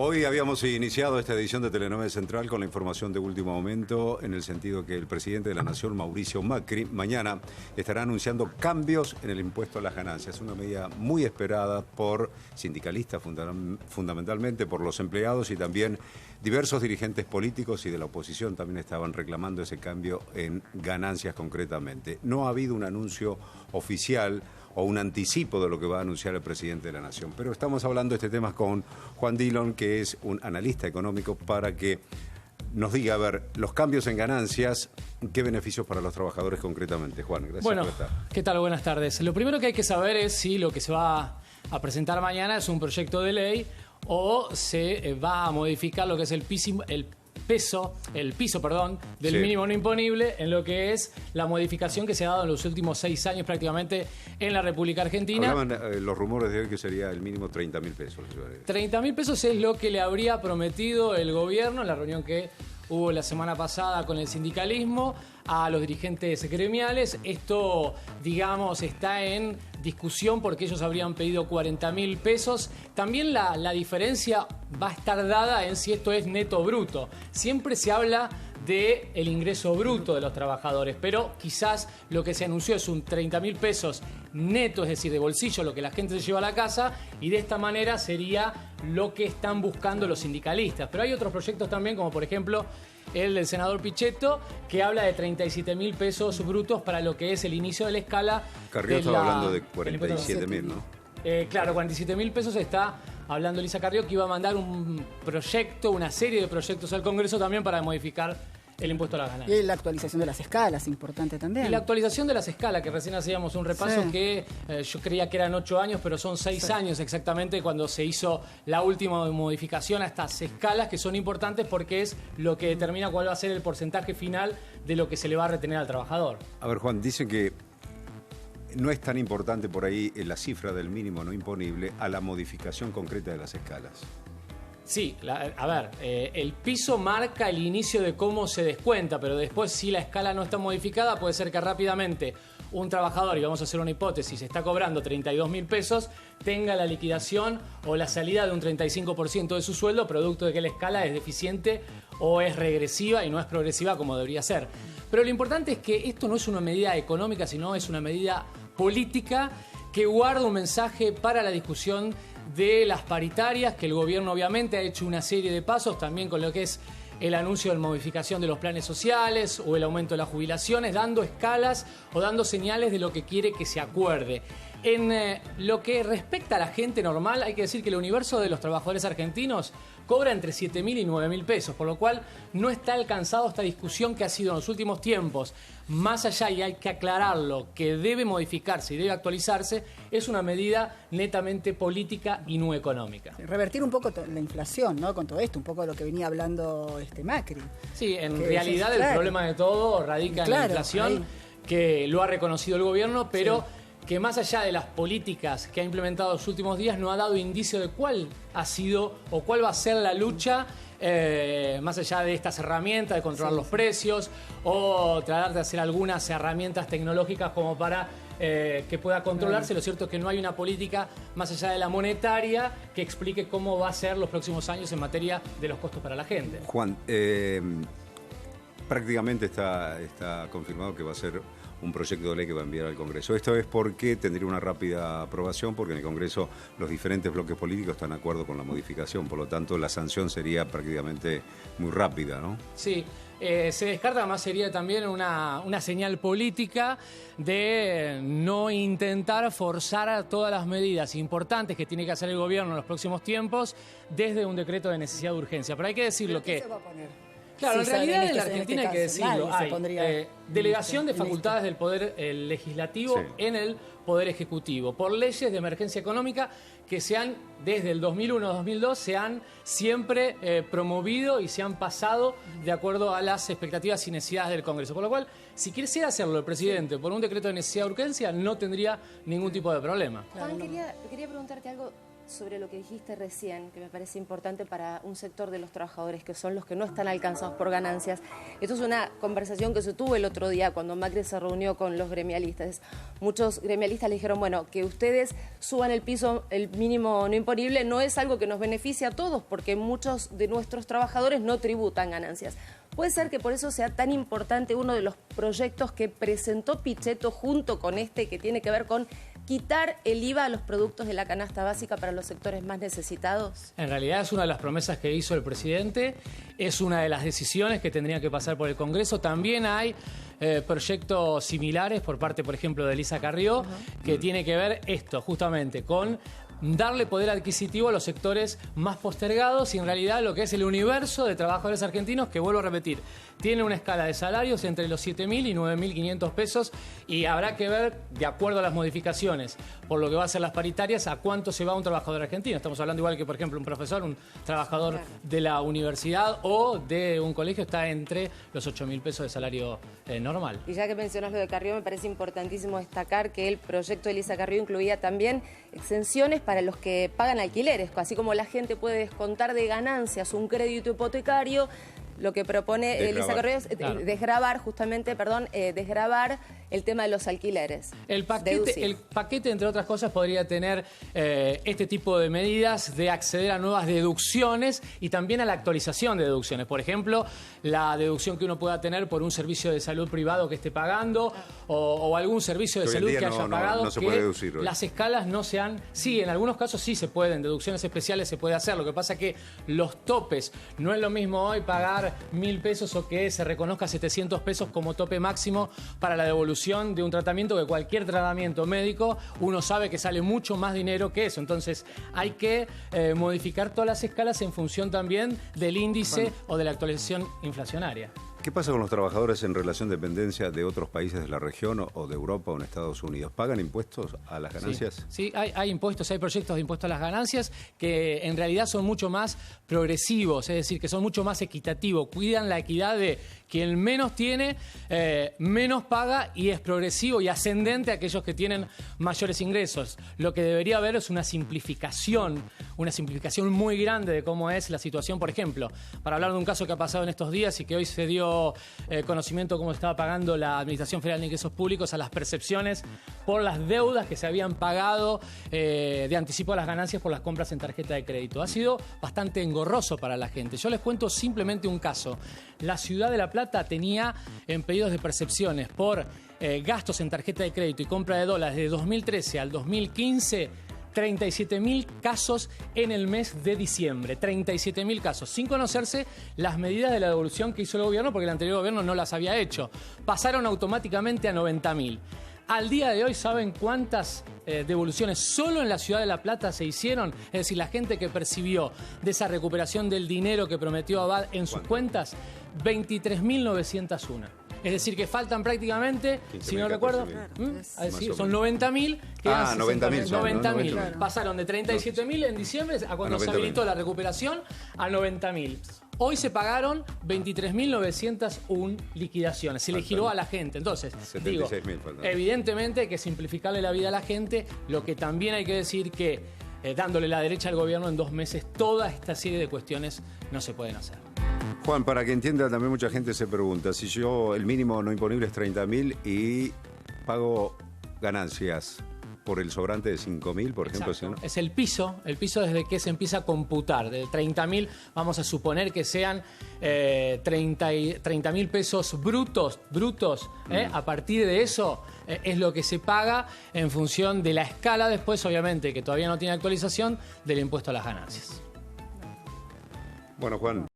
Hoy habíamos iniciado esta edición de Telenove Central con la información de último momento, en el sentido que el presidente de la Nación, Mauricio Macri, mañana estará anunciando cambios en el impuesto a las ganancias, una medida muy esperada por sindicalistas, fundamentalmente por los empleados, y también diversos dirigentes políticos y de la oposición también estaban reclamando ese cambio en ganancias concretamente. No ha habido un anuncio oficial o un anticipo de lo que va a anunciar el presidente de la Nación. Pero estamos hablando de este tema con Juan Dillon, que es un analista económico, para que nos diga, a ver, los cambios en ganancias, ¿qué beneficios para los trabajadores concretamente? Juan, gracias por estar. ¿Qué tal? Buenas tardes. Lo primero que hay que saber es si lo que se va a presentar mañana es un proyecto de ley o se va a modificar lo que es el piso del mínimo no imponible, en lo que es la modificación que se ha dado en los últimos 6 años prácticamente en la República Argentina. Hablaban los rumores de hoy que sería el mínimo 30.000 pesos. 30.000 pesos es lo que le habría prometido el gobierno en la reunión que hubo la semana pasada con el sindicalismo a los dirigentes gremiales. Esto, digamos, está en discusión porque ellos habrían pedido 40.000 pesos. También la diferencia va a estar dada en si esto es neto o bruto. Siempre se habla del ingreso bruto de los trabajadores, pero quizás lo que se anunció es un 30.000 pesos neto, es decir, de bolsillo, lo que la gente se lleva a la casa, y de esta manera sería lo que están buscando los sindicalistas. Pero hay otros proyectos también, como por ejemplo el del senador Pichetto, que habla de 37.000 pesos brutos para lo que es el inicio de la escala. Carrió estaba hablando de 47.000, ¿no? Claro, 47.000 pesos está hablando Elisa Carrió, que iba a mandar un proyecto, una serie de proyectos al Congreso también para modificar el impuesto a las ganancias. Y la actualización de las escalas, importante también. Y la actualización de las escalas, que recién hacíamos un repaso, que yo creía que eran 8 años, pero son 6 años exactamente cuando se hizo la última modificación a estas escalas, que son importantes porque es lo que determina cuál va a ser el porcentaje final de lo que se le va a retener al trabajador. A ver, Juan, dicen que no es tan importante por ahí la cifra del mínimo no imponible a la modificación concreta de las escalas. Sí, el piso marca el inicio de cómo se descuenta, pero después, si la escala no está modificada, puede ser que rápidamente un trabajador, y vamos a hacer una hipótesis, está cobrando 32.000 pesos, tenga la liquidación o la salida de un 35% de su sueldo, producto de que la escala es deficiente o es regresiva y no es progresiva como debería ser. Pero lo importante es que esto no es una medida económica, sino es una medida política que guarda un mensaje para la discusión de las paritarias, que el gobierno obviamente ha hecho una serie de pasos también con lo que es el anuncio de la modificación de los planes sociales o el aumento de las jubilaciones, dando escalas o dando señales de lo que quiere que se acuerde. En lo que respecta a la gente normal, hay que decir que el universo de los trabajadores argentinos cobra entre 7.000 y 9.000 pesos, por lo cual no está alcanzado esta discusión que ha sido en los últimos tiempos. Más allá, y hay que aclararlo, que debe modificarse y debe actualizarse, es una medida netamente política y no económica. Revertir un poco la inflación, ¿no? Con todo esto, un poco de lo que venía hablando Macri. Sí, en realidad el problema de todo radica en la inflación, que lo ha reconocido el gobierno, pero que más allá de las políticas que ha implementado en los últimos días, no ha dado indicio de cuál ha sido o cuál va a ser la lucha, más allá de estas herramientas de controlar los precios o tratar de hacer algunas herramientas tecnológicas como para que pueda controlarse. Lo cierto es que no hay una política más allá de la monetaria que explique cómo va a ser los próximos años en materia de los costos para la gente. Juan, prácticamente está confirmado que va a ser un proyecto de ley que va a enviar al Congreso. Esto es porque tendría una rápida aprobación, porque en el Congreso los diferentes bloques políticos están de acuerdo con la modificación, por lo tanto la sanción sería prácticamente muy rápida, ¿no? Sí, se descarta, además sería también una señal política de no intentar forzar a todas las medidas importantes que tiene que hacer el gobierno en los próximos tiempos desde un decreto de necesidad de urgencia. Pero hay que decirlo que... ¿Qué se va a poner? Claro, en realidad en la Argentina hay que decirlo, hay delegación de facultades del Poder Legislativo en el Poder Ejecutivo, por leyes de emergencia económica que se han, desde el 2001-2002, se han siempre promovido y se han pasado de acuerdo a las expectativas y necesidades del Congreso. Por lo cual, si quisiera hacerlo el presidente por un decreto de necesidad de urgencia, no tendría ningún tipo de problema. Juan, quería preguntarte algo sobre lo que dijiste recién, que me parece importante para un sector de los trabajadores, que son los que no están alcanzados por ganancias. Esto es una conversación que se tuvo el otro día cuando Macri se reunió con los gremialistas. Muchos gremialistas le dijeron, bueno, que ustedes suban el piso, el mínimo no imponible, no es algo que nos beneficie a todos, porque muchos de nuestros trabajadores no tributan ganancias. Puede ser que por eso sea tan importante uno de los proyectos que presentó Pichetto junto con este, que tiene que ver con quitar el IVA a los productos de la canasta básica para los sectores más necesitados. En realidad es una de las promesas que hizo el presidente, es una de las decisiones que tendrían que pasar por el Congreso. También hay proyectos similares por parte, por ejemplo, de Elisa Carrió, que tiene que ver esto, justamente, con darle poder adquisitivo a los sectores más postergados y en realidad lo que es el universo de trabajadores argentinos que, vuelvo a repetir, tiene una escala de salarios entre los 7.000 y 9.500 pesos y habrá que ver, de acuerdo a las modificaciones, por lo que va a ser las paritarias, a cuánto se va un trabajador argentino. Estamos hablando igual que, por ejemplo, un profesor, un trabajador de la universidad o de un colegio está entre los 8.000 pesos de salario normal. Y ya que mencionas lo de Carrió, me parece importantísimo destacar que el proyecto de Elisa Carrió incluía también exenciones para los que pagan alquileres, así como la gente puede descontar de ganancias un crédito hipotecario. Lo que propone Elisa Carrió es desgravar el tema de los alquileres. El paquete, entre otras cosas, podría tener este tipo de medidas de acceder a nuevas deducciones y también a la actualización de deducciones. Por ejemplo, la deducción que uno pueda tener por un servicio de salud privado que esté pagando o algún servicio de salud que haya pagado. No se puede deducir hoy. Las escalas no sean... Sí, en algunos casos sí se pueden, deducciones especiales se puede hacer. Lo que pasa es que los topes, no es lo mismo hoy pagar 1.000 pesos o que se reconozca 700 pesos como tope máximo para la devolución de un tratamiento, que cualquier tratamiento médico uno sabe que sale mucho más dinero que eso. Entonces hay que modificar todas las escalas en función también del índice o de la actualización inflacionaria. ¿Qué pasa con los trabajadores en relación de dependencia de otros países de la región o de Europa o en Estados Unidos? ¿Pagan impuestos a las ganancias? Sí, hay impuestos, hay proyectos de impuestos a las ganancias que en realidad son mucho más progresivos, es decir, que son mucho más equitativos, cuidan la equidad de quien menos tiene, menos paga y es progresivo y ascendente a aquellos que tienen mayores ingresos. Lo que debería haber es una simplificación muy grande de cómo es la situación. Por ejemplo, para hablar de un caso que ha pasado en estos días y que hoy se dio conocimiento cómo estaba pagando la Administración Federal de Ingresos Públicos a las percepciones por las deudas que se habían pagado de anticipo a las ganancias por las compras en tarjeta de crédito. Ha sido bastante engorroso para la gente. Yo les cuento simplemente un caso. La ciudad de La Plata tenía en pedidos de percepciones por gastos en tarjeta de crédito y compra de dólares de 2013 al 2015 37.000 casos en el mes de diciembre, 37.000 casos, sin conocerse las medidas de la devolución que hizo el gobierno, porque el anterior gobierno no las había hecho. Pasaron automáticamente a 90.000. Al día de hoy, ¿saben cuántas devoluciones solo en la ciudad de La Plata se hicieron? Es decir, la gente que percibió de esa recuperación del dinero que prometió Abad en sus cuentas, 23.901. Es decir, que faltan prácticamente, si no recuerdo, son 90.000. 90.000. Claro. Pasaron de 37.000 en diciembre a cuando se habilitó la recuperación a 90.000. Hoy se pagaron 23.901 liquidaciones. Se le giró a la gente. Entonces, digo, evidentemente hay que simplificarle la vida a la gente. Lo que también hay que decir que dándole la derecha al gobierno en 2 meses, toda esta serie de cuestiones no se pueden hacer. Juan, para que entienda, también mucha gente se pregunta, si yo el mínimo no imponible es 30.000 y pago ganancias por el sobrante de 5.000, por ejemplo. ¿Sí, no? Es el piso desde que se empieza a computar. De 30.000 vamos a suponer que sean 30.000 pesos brutos. A partir de eso es lo que se paga en función de la escala después, obviamente, que todavía no tiene actualización, del impuesto a las ganancias. Bueno, Juan.